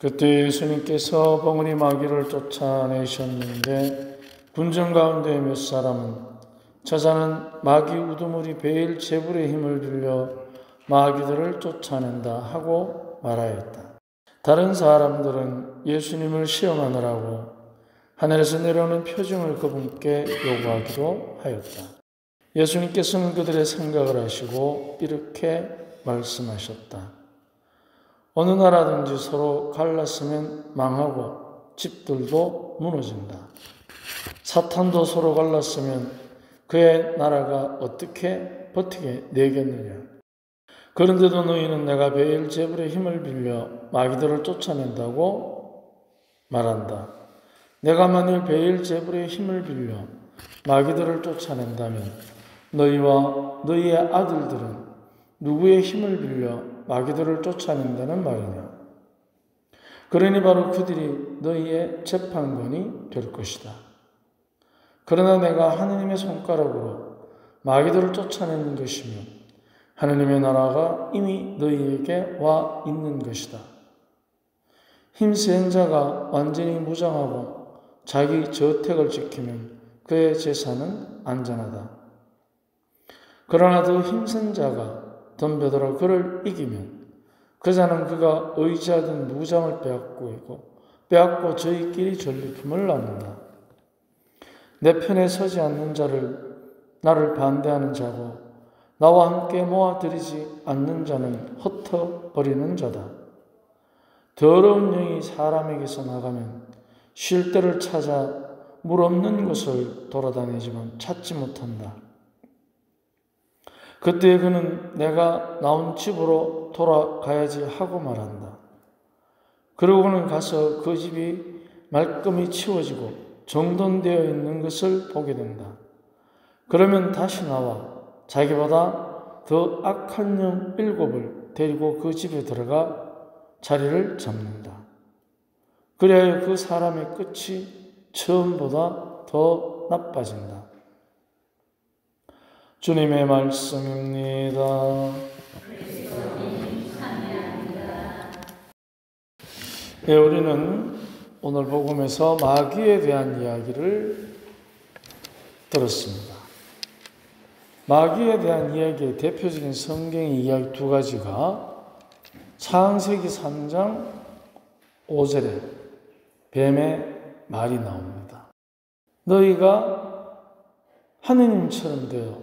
그때 예수님께서 벙어리 마귀를 쫓아내셨는데 군정 가운데 몇 사람은 저자는 마귀 우두머리 베엘제불의 힘을 빌려 마귀들을 쫓아낸다 하고 말하였다. 다른 사람들은 예수님을 시험하느라고 하늘에서 내려오는 표징을 그분께 요구하기도 하였다. 예수님께서는 그들의 생각을 아시고 이렇게 말씀하셨다. 어느 나라든지 서로 갈랐으면 망하고 집들도 무너진다. 사탄도 서로 갈랐으면 그의 나라가 어떻게 버티게 되겠느냐. 그런데도 너희는 내가 베엘제불의 힘을 빌려 마귀들을 쫓아낸다고 말한다. 내가 만일 베엘제불의 힘을 빌려 마귀들을 쫓아낸다면 너희와 너희의 아들들은 누구의 힘을 빌려 마귀들을 쫓아낸다는 말이냐. 그러니 바로 그들이 너희의 재판관이 될 것이다. 그러나 내가 하느님의 손가락으로 마귀들을 쫓아내는 것이며 하느님의 나라가 이미 너희에게 와 있는 것이다. 힘센 자가 완전히 무장하고 자기 저택을 지키면 그의 재산은 안전하다. 그러나 더 힘센 자가 덤벼들어 그를 이기면 그 자는 그가 의지하던 무장을 빼앗고 저희끼리 전리품을 나눈다. 내 편에 서지 않는 자를 나를 반대하는 자고 나와 함께 모아들이지 않는 자는 흩어버리는 자다. 더러운 영이 사람에게서 나가면 쉴 데를 찾아 물 없는 곳을 돌아다니지만 찾지 못한다. 그때 그는 내가 나온 집으로 돌아가야지 하고 말한다. 그리고 그는 가서 그 집이 말끔히 치워지고 정돈되어 있는 것을 보게 된다. 그러면 다시 나와 자기보다 더 악한 영 7을 데리고 그 집에 들어가 자리를 잡는다. 그래야 그 사람의 끝이 처음보다 더 나빠진다. 주님의 말씀입니다. 네, 우리는 오늘 복음에서 마귀에 대한 이야기를 들었습니다. 마귀에 대한 이야기의 대표적인 성경의 이야기 두 가지가 창세기 3장 5절에 뱀의 말이 나옵니다. 너희가 하느님처럼 되어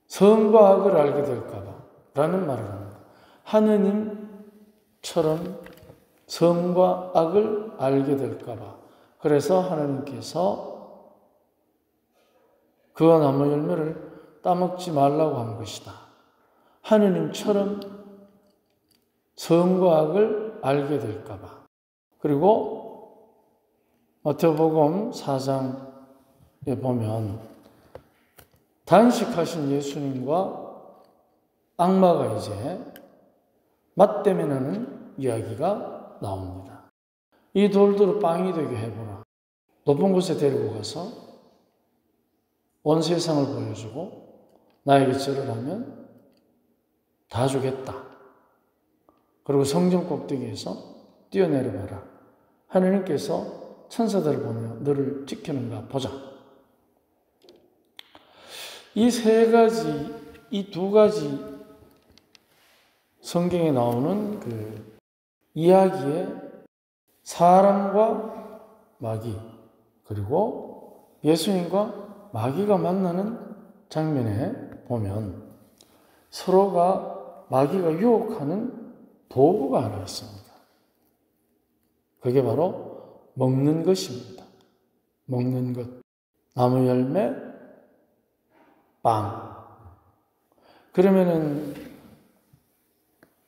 선과 악을 알게 될까봐 라는 말을 합니다. 하느님처럼 선과 악을 알게 될까봐. 그래서 하나님께서 그 나무 열매를 따먹지 말라고 한 것이다. 하느님처럼 선과 악을 알게 될까봐. 그리고 마태복음 4장에 보면 단식하신 예수님과 악마가 이제 맞대면하는 이야기가 나옵니다. 이 돌들을 빵이 되게 해보라. 높은 곳에 데리고 가서 온 세상을 보여주고 나에게 절을 하면 다 주겠다. 그리고 성전 꼭대기에서 뛰어내려봐라. 하느님께서 천사들을 보며 너를 지키는가 보자. 이 두 가지 성경에 나오는 그 이야기에 사람과 마귀, 그리고 예수님과 마귀가 만나는 장면에 보면 서로가 마귀가 유혹하는 도구가 하나 있습니다. 그게 바로 먹는 것입니다. 먹는 것. 나무 열매, 빵. 그러면은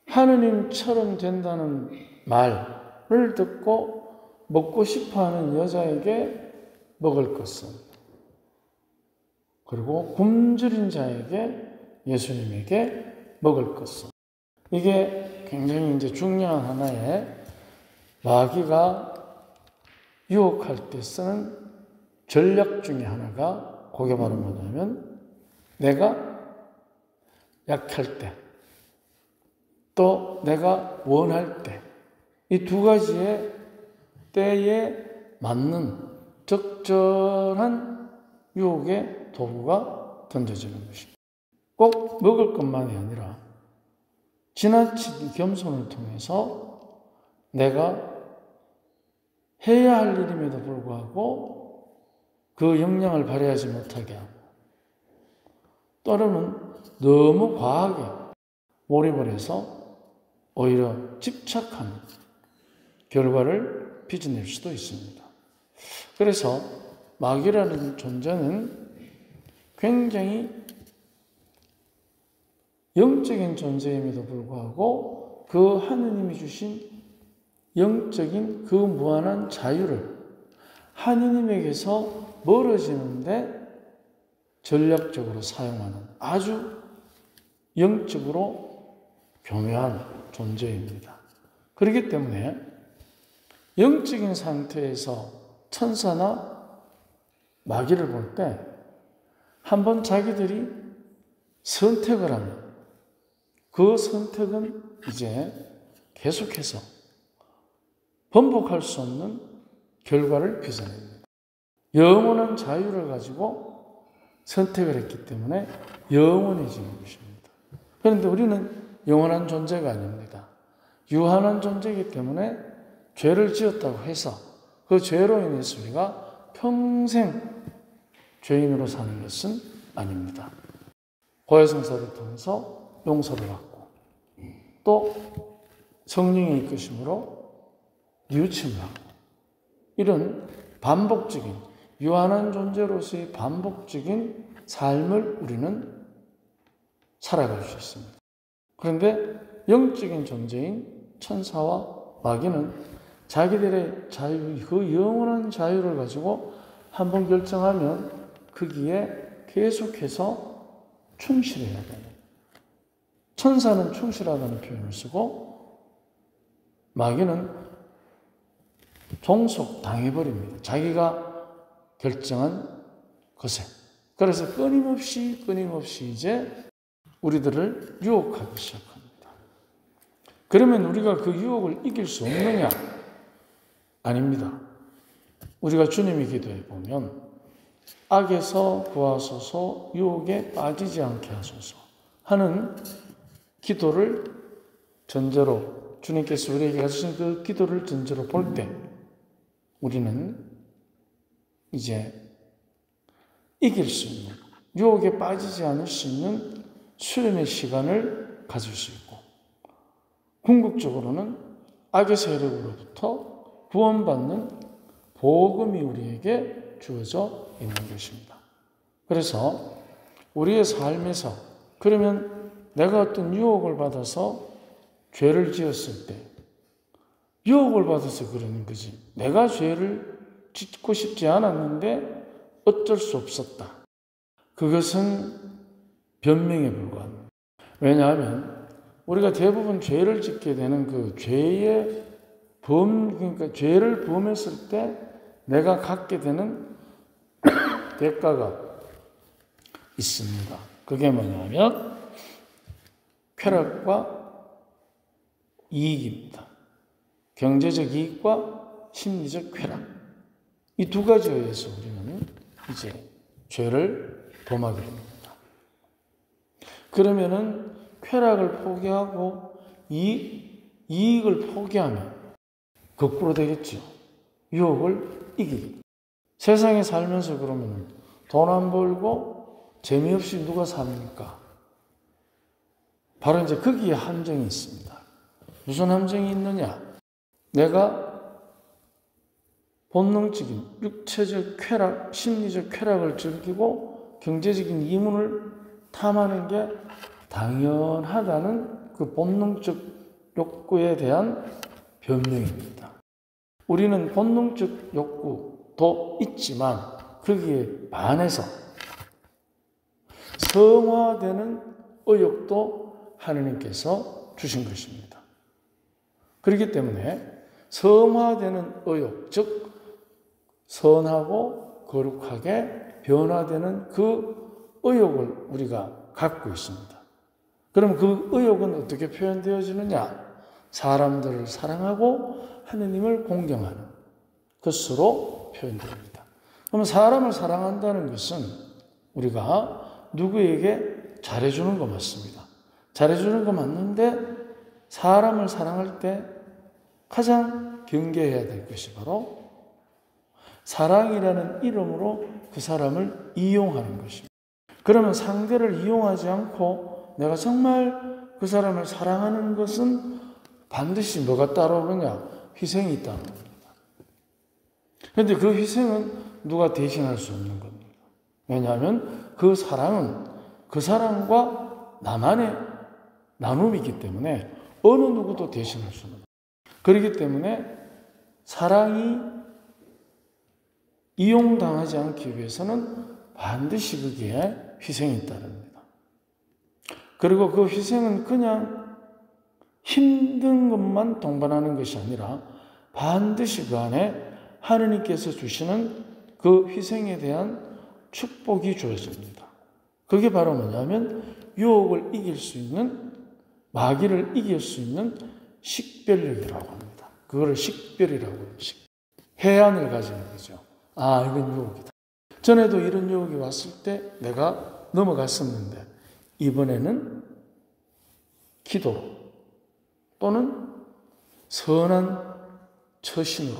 하느님처럼 된다는 말을 듣고 먹고 싶어하는 여자에게 먹을 것은, 그리고 굶주린 자에게 예수님에게 먹을 것은, 이게 굉장히 이제 중요한 하나의 마귀가 유혹할 때 쓰는 전략 중에 하나가 그게 바로 뭐냐면 내가 약할 때, 또 내가 원할 때 이 두 가지의 때에 맞는 적절한 유혹의 도구가 던져지는 것입니다. 꼭 먹을 것만이 아니라 지나친 겸손을 통해서 내가 해야 할 일임에도 불구하고 그 역량을 발휘하지 못하게 하고, 때로는 너무 과하게 몰입을 해서 오히려 집착하는 결과를 빚어낼 수도 있습니다. 그래서 마귀라는 존재는 굉장히 영적인 존재임에도 불구하고 그 하느님이 주신 영적인 그 무한한 자유를 하느님에게서 멀어지는데 전략적으로 사용하는 아주 영적으로 교묘한 존재입니다. 그렇기 때문에 영적인 상태에서 천사나 마귀를 볼 때 한번 자기들이 선택을 하면 그 선택은 이제 계속해서 번복할 수 없는 결과를 빚어냅니다. 영원한 자유를 가지고 선택을 했기 때문에 영원해지는 것입니다. 그런데 우리는 영원한 존재가 아닙니다. 유한한 존재이기 때문에 죄를 지었다고 해서 그 죄로 인해서 우리가 평생 죄인으로 사는 것은 아닙니다. 고해성사를 통해서 용서를 받고 또 성령의 이끄심으로 뉘우침을 하고, 이런 반복적인 유한한 존재로서의 반복적인 삶을 우리는 살아갈 수 있습니다. 그런데 영적인 존재인 천사와 마귀는 자기들의 자유, 그 영원한 자유를 가지고 한번 결정하면 거기에 계속해서 충실해야 돼요. 천사는 충실하다는 표현을 쓰고 마귀는 종속당해버립니다. 자기가 결정한 것에. 그래서 끊임없이 이제 우리들을 유혹하기 시작합니다. 그러면 우리가 그 유혹을 이길 수 없느냐? 아닙니다. 우리가 주님의 기도에 보면 악에서 구하소서, 유혹에 빠지지 않게 하소서 하는 기도를 전제로, 주님께서 우리에게 가르치신 그 기도를 전제로 볼 때 우리는 이제 이길 수 있는, 유혹에 빠지지 않을 수 있는 수련의 시간을 가질 수 있고, 궁극적으로는 악의 세력으로부터 구원받는 복음이 우리에게 주어져 있는 것입니다. 그래서 우리의 삶에서, 그러면 내가 어떤 유혹을 받아서 죄를 지었을 때, 유혹을 받아서 그러는 거지, 내가 죄를 짓고 싶지 않았는데 어쩔 수 없었다, 그것은 변명에 불과합니다. 왜냐하면 우리가 대부분 죄를 짓게 되는 그 죄의 그러니까 죄를 범했을 때 내가 갖게 되는 대가가 있습니다. 그게 뭐냐면 쾌락과 이익입니다. 경제적 이익과 심리적 쾌락. 이 두 가지에 의해서 우리는 이제 죄를 범하게 됩니다. 그러면은 쾌락을 포기하고 이익을 포기하면 거꾸로 되겠죠. 유혹을 이기기. 세상에 살면서 그러면 돈 안 벌고 재미없이 누가 삽니까? 바로 이제 거기에 함정이 있습니다. 무슨 함정이 있느냐? 내가 본능적인 육체적 쾌락, 심리적 쾌락을 즐기고 경제적인 이문을 탐하는 게 당연하다는 그 본능적 욕구에 대한 변명입니다. 우리는 본능적 욕구도 있지만 거기에 반해서 성화되는 의욕도 하느님께서 주신 것입니다. 그렇기 때문에 성화되는 의욕, 즉 선하고 거룩하게 변화되는 그 의욕을 우리가 갖고 있습니다. 그럼 그 의욕은 어떻게 표현되어지느냐? 사람들을 사랑하고 하느님을 공경하는 것으로 표현됩니다. 그러면 사람을 사랑한다는 것은 우리가 누구에게 잘해주는 거 맞습니다. 잘해주는 거 맞는데 사람을 사랑할 때 가장 경계해야 될 것이 바로 사랑이라는 이름으로 그 사람을 이용하는 것입니다. 그러면 상대를 이용하지 않고 내가 정말 그 사람을 사랑하는 것은 반드시 뭐가 따라오느냐? 희생이 있다는 겁니다. 그런데 그 희생은 누가 대신할 수 없는 겁니다. 왜냐하면 그 사랑은 그 사람과 나만의 나눔이기 때문에 어느 누구도 대신할 수 없는 겁니다. 그렇기 때문에 사랑이 이용당하지 않기 위해서는 반드시 거기에 희생이 있다는 겁니다. 그리고 그 희생은 그냥 힘든 것만 동반하는 것이 아니라 반드시 그 안에 하느님께서 주시는 그 희생에 대한 축복이 주어집니다. 그게 바로 뭐냐면 유혹을 이길 수 있는, 마귀를 이길 수 있는 식별력이라고 합니다. 그거를 식별이라고 해요. 해안을 가지는 거죠. 아, 이건 유혹이다. 전에도 이런 유혹이 왔을 때 내가 넘어갔었는데 이번에는 기도로 또는 선한 처신으로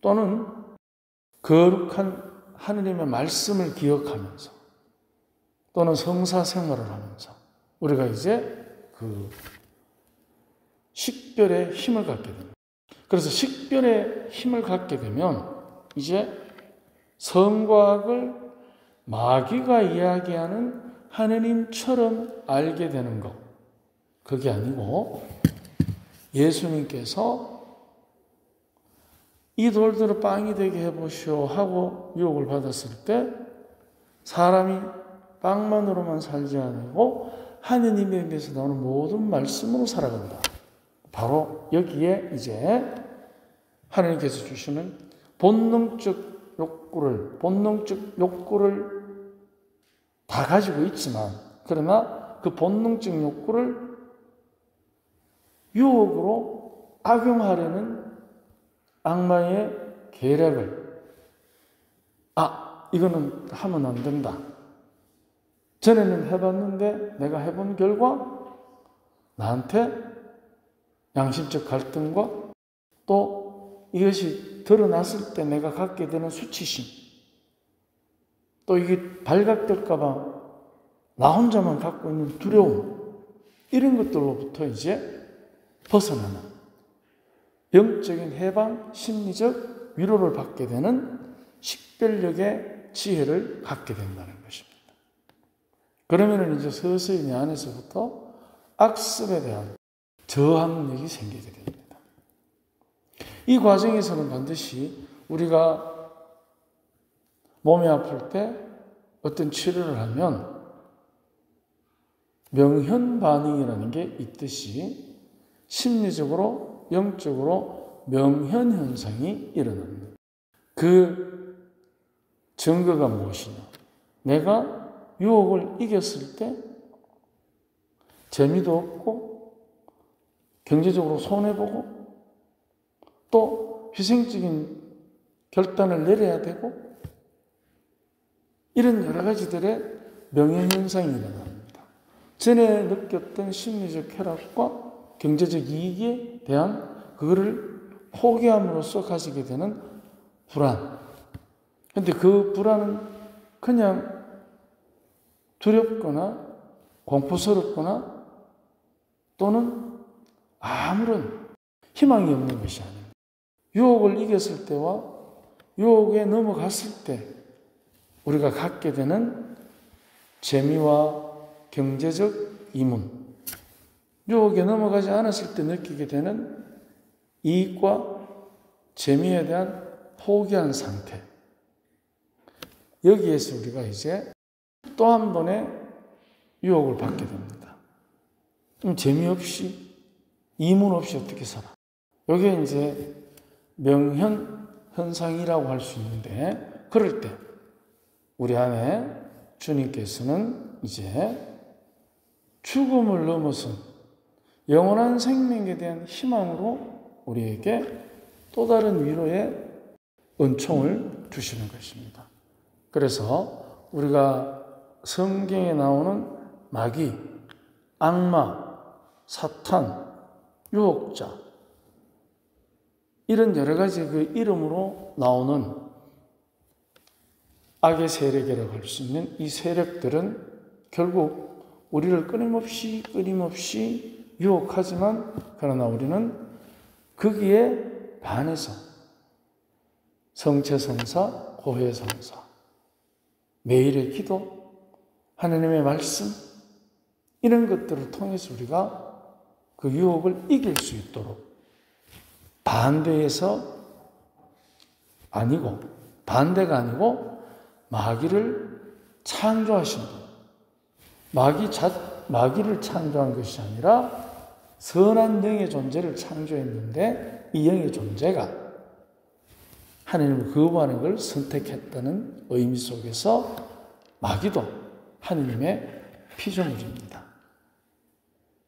또는 거룩한 하느님의 말씀을 기억하면서 또는 성사 생활을 하면서 우리가 이제 그 식별의 힘을 갖게 됩니다. 그래서 식별의 힘을 갖게 되면 이제 성곽을 마귀가 이야기하는 하느님처럼 알게 되는 것. 그게 아니고 예수님께서 이 돌들을 빵이 되게 해보시오 하고 유혹을 받았을 때 사람이 빵만으로만 살지 않고 하느님의 입에서 나오는 모든 말씀으로 살아간다. 바로 여기에 이제 하느님께서 주시는 본능적 욕구를 다 가지고 있지만 그러나 그 본능적 욕구를 유혹으로 악용하려는 악마의 계략을 이거는 하면 안 된다. 전에는 해봤는데 내가 해본 결과 나한테 양심적 갈등과 또 이것이 드러났을 때 내가 갖게 되는 수치심 또 이게 발각될까 봐 나 혼자만 갖고 있는 두려움 이런 것들로부터 이제 벗어나는 영적인 해방, 심리적 위로를 받게 되는 식별력의 지혜를 갖게 된다는 것입니다. 그러면 이제 서서히 내 안에서부터 악습에 대한 저항력이 생기게 됩니다. 이 과정에서는 반드시 우리가 몸이 아플 때 어떤 치료를 하면 명현 반응이라는 게 있듯이 심리적으로, 영적으로 명현 현상이 일어납니다. 그 증거가 무엇이냐? 내가 유혹을 이겼을 때 재미도 없고 경제적으로 손해보고 또 희생적인 결단을 내려야 되고 이런 여러 가지들의 명예현상이 일어납니다. 전에 느꼈던 심리적 쾌락과 경제적 이익에 대한 그거를 포기함으로써 가지게 되는 불안. 그런데 그 불안은 그냥 두렵거나 공포스럽거나 또는 아무런 희망이 없는 것이 아닙니다. 유혹을 이겼을 때와 유혹에 넘어갔을 때 우리가 갖게 되는 재미와 경제적 이문, 유혹에 넘어가지 않았을 때 느끼게 되는 이익과 재미에 대한 포기한 상태. 여기에서 우리가 이제 또 한 번의 유혹을 받게 됩니다. 좀 재미없이, 이문 없이 어떻게 살아? 이게 이제 명현 현상이라고 할 수 있는데, 그럴 때 우리 안에 주님께서는 이제 죽음을 넘어선 영원한 생명에 대한 희망으로 우리에게 또 다른 위로의 은총을 주시는 것입니다. 그래서 우리가 성경에 나오는 마귀, 악마, 사탄, 유혹자, 이런 여러 가지 그 이름으로 나오는 악의 세력이라고 할 수 있는 이 세력들은 결국 우리를 끊임없이 유혹하지만, 그러나 우리는 거기에 반해서 성체성사, 고해성사, 매일의 기도, 하나님의 말씀, 이런 것들을 통해서 우리가 그 유혹을 이길 수 있도록 반대가 아니고 마귀를 창조하신 분, 마귀를 창조한 것이 아니라 선한 영의 존재를 창조했는데, 이 영의 존재가 하나님을 거부하는 걸 선택했다는 의미 속에서 마귀도 하나님의 피조물입니다.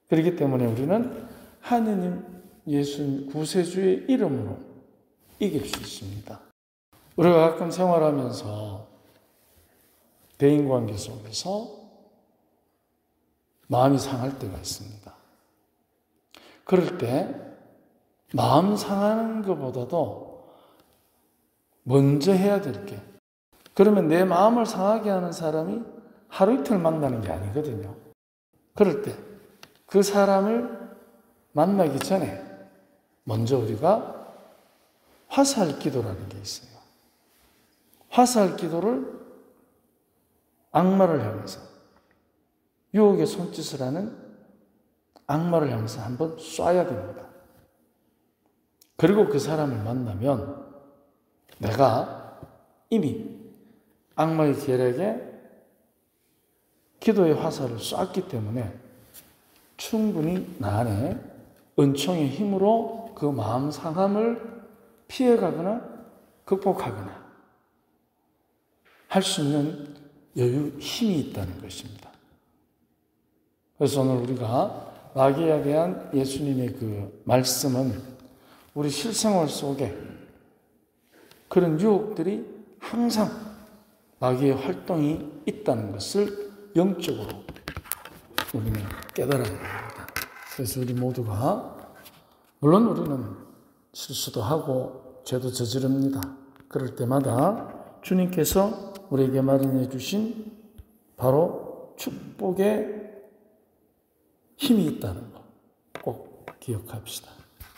그렇기 때문에 우리는 하나님 예수 구세주의 이름으로 이길 수 있습니다. 우리가 가끔 생활하면서 대인관계 속에서 마음이 상할 때가 있습니다. 그럴 때 마음 상하는 것보다도 먼저 해야 될 게, 그러면 내 마음을 상하게 하는 사람이 하루 이틀 만나는 게 아니거든요. 그럴 때 그 사람을 만나기 전에 먼저 우리가 화살 기도라는 게 있어요. 화살 기도를 악마를 향해서, 유혹의 손짓을 하는 악마를 향해서 한번 쏴야 됩니다. 그리고 그 사람을 만나면 내가 이미 악마의 계략에 기도의 화살을 쐈기 때문에 충분히 나 안에 은총의 힘으로 그 마음 상함을 피해가거나 극복하거나 할 수 있는 힘이 있다는 것입니다. 그래서 오늘 우리가 마귀에 대한 예수님의 그 말씀은 우리 실생활 속에 그런 유혹들이 항상 마귀의 활동이 있다는 것을 영적으로 우리는 깨달아야 합니다. 그래서 우리 모두가, 물론 우리는 실수도 하고 죄도 저지릅니다. 그럴 때마다 주님께서 우리에게 마련해 주신 바로 축복의 힘이 있다는 거 꼭 기억합시다.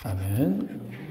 아멘.